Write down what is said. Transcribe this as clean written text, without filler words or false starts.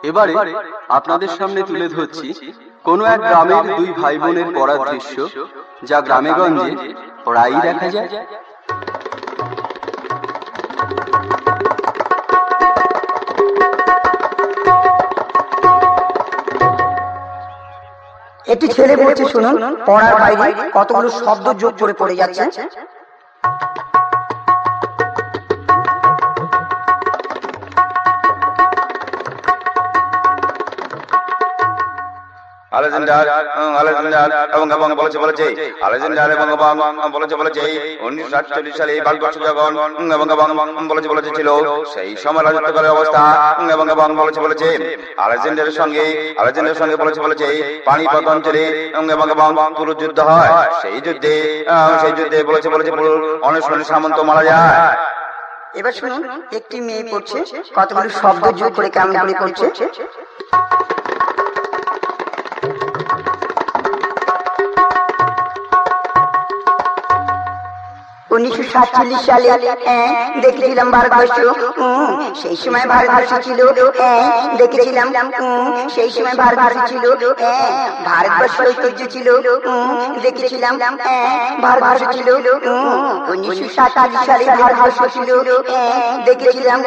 এবারে আপনাদের সামনে তুলে ধরছি কোনো এক গ্রামের দুই ভাই বোনের পড়ার দৃশ্য, যা গ্রামে গঞ্জে প্রায়ই দেখা যায়। একটি ছেলে বলছে, শুনুন, পড়ার বাইরে কতগুলো শব্দ যোগ করে পড়ে যাচ্ছে। আলেকজান্ডার এবং বলেছে 1948 সালে ভারতবর্ষ যখন বলেছে ছিল সেই সময় রাজত্বকালের অবস্থা এবং বলেছে আলেকজান্ডারের সঙ্গে বলেছে পানিপথ অঞ্চলে পুরো যুদ্ধ হয়। সেই যুদ্ধে বলেছে অনেক সামন্ত মারা যায়। এবার শুনুন, একটি মেয়ে পড়ছে, কতগুলো শব্দ যোগ করে কেমন করে পড়ছে। 1947 সালে দেখেছিলাম ভারতবর্ষ, সেই সময় ভারতবর্ষ ছিল, দেখেছিলাম সেই সময় ভারতবর্ষ ছিল, ভারতবর্ষ ঐতিহ্য ছিল, দেখেছিলাম ভারতবর্ষ ছিল, 1947 সালে ভারতবর্ষ ছিল, দেখেছিলাম।